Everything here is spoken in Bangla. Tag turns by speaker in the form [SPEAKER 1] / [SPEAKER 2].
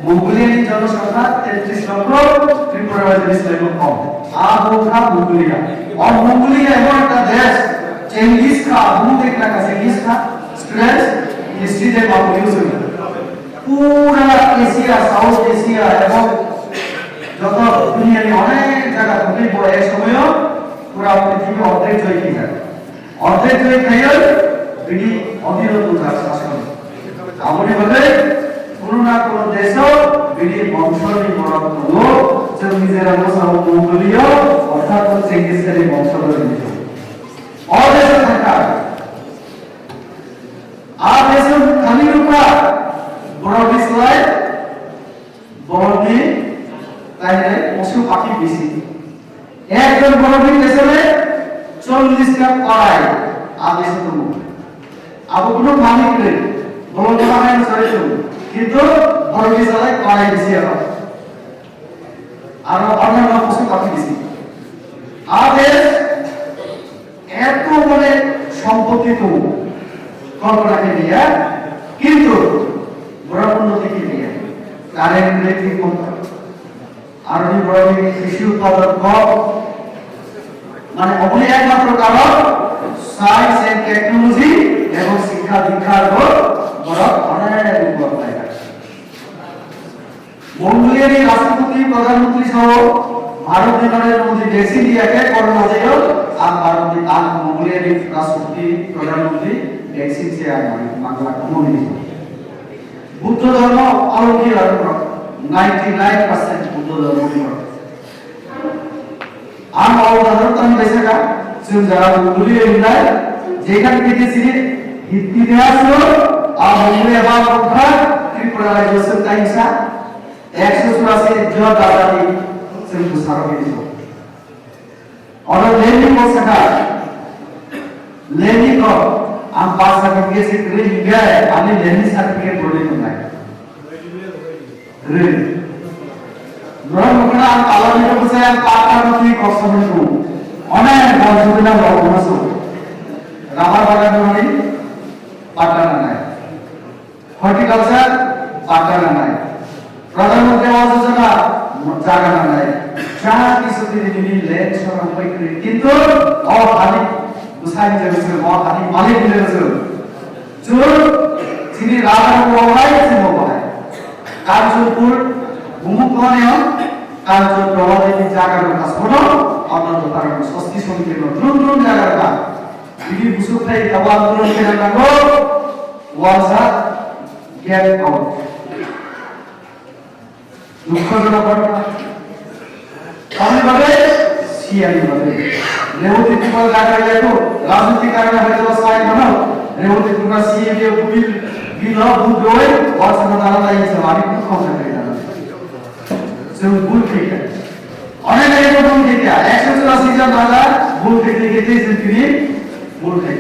[SPEAKER 1] মঙ্গোলিয়ান জনসংখ্যা 33 লক্ষ, ত্রিপুরার জনসংখ্যা কম। আবুখা মঙ্গোলিয়া और मंगोलिया एवं একটা দেশ চেঙ্গিস খা বহু দেখলা का চেঙ্গিস খা স্টুডেন্টস হিস্ট্রি যে বাবু ইউজ পুরা এশিয়া সাউথ এশিয়া এবং যত দুনিয়ার অনেক জায়গা থেকে বড় এক সময়ও পুরা পৃথিবী অর্ধেক জয় কি যায় অর্ধেক জয় খাইও বিনি অবিরত শাসন আমনি বলে কোন না কোন দেশও বিনি বংশধর বড় লোক যে নিজেরা মসাও মঙ্গোলীয় অর্থাৎ চেঙ্গিস খানের বংশধর ছিল অদেশ থাকা আদেশ খালি রূপা বড় বিস্ময় বড়নি তাইলে পশু পাখি বেশি একজন বড়নি দেশে 40টা কড়াই আদেশ তুমি আবু কোনো মালিক নেই বড় বানায় চলে কিন্তু বড় বিস্ময় কড়াই বেশি আর অন্যান্য পশু পাখি বেশি আদেশ এত বলে সম্পত্তি তো কল্পনাকে নিয়ে কিন্তু বড় উন্নতিকে নিয়ে কারেন্ট ইলেকট্রিক আর বড় কৃষি উৎপাদন কম মানে অবলি একমাত্র কারণ সায়েন্স এন্ড টেকনোলজি এবং শিক্ষা দীক্ষার বড় অনেক উপর মঙ্গোলিয়ার রাষ্ট্রপতি প্রধানমন্ত্রী সহ ভারতীয় নরেন্দ্র দেশি দিয়াকে করোনা দিও আর ভারতীয় আর মঙ্গোলিয়ার রাষ্ট্রপতি প্রধানমন্ত্রী দেশি সে আর বাংলা কমিউনিটি বুদ্ধ ধর্ম অলৌকিক আর 99% বুদ্ধ ধর্ম আর অবধারণ দেশটাซึ่งযারা মঙ্গোলিয়া ইন্ডিয়া যেখান থেকে ছিল ইতিহাস আর মঙ্গোলিয়া বা পক্ষা ত্রিপুরা রাজ্য তাইসা 184 जो दादाजी से गुसारो के दियो और लेनी को सका लेनी को हम पास सर्टिफिकेट से ट्रेन गया है आने लेनी सर्टिफिकेट बोले तो नहीं रेल नॉन मुकना हम पाला में को से हम पाटा में की कॉस्ट में को अनेक बहुत सुविधा बहुत मसो रामा बागा में पाटा ना है हॉर्टिकल्चर पाटा ना है प्रधानमंत्री आवास योजना জায়গা নাই যারা কিছু দিনে ল্যান্ড সরকার পাই কিন্তু অহানি বুঝাই যাচ্ছে অহানি মালিক দিলে যাচ্ছে চোর যিনি রাজার প্রভায় আছে মোবাইল কাঞ্চনপুর ভূমিকরণে কাঞ্চন প্রভাবের জায়গার কাজ হলো অন্যান্য কারণ সস্তি সংকীর্ণ দ্রুত জায়গার কাজ বিধি বুঝুতাই দাবা আন্দোলন করে লাগো ওয়াজা গেট আউট দুঃখজনক ঘটনা আমি ভাবে সিআই ভাবে রেবতী ত্রিপুরা জায়গায় দেখো রাজনৈতিক কারণে হয়তো সাইড বানাও রেবতী ত্রিপুরা সিএ কে বিল বিল বুক রয়ে ওয়াসনা দাঁড়া যাইছে আমি খুব কথা কই না সে ভুল ঠিক আছে অনেক এরকম ঠিক আছে 184 জন দাদা ভুল ঠিক লিখেছে তিনি ভুল ঠিক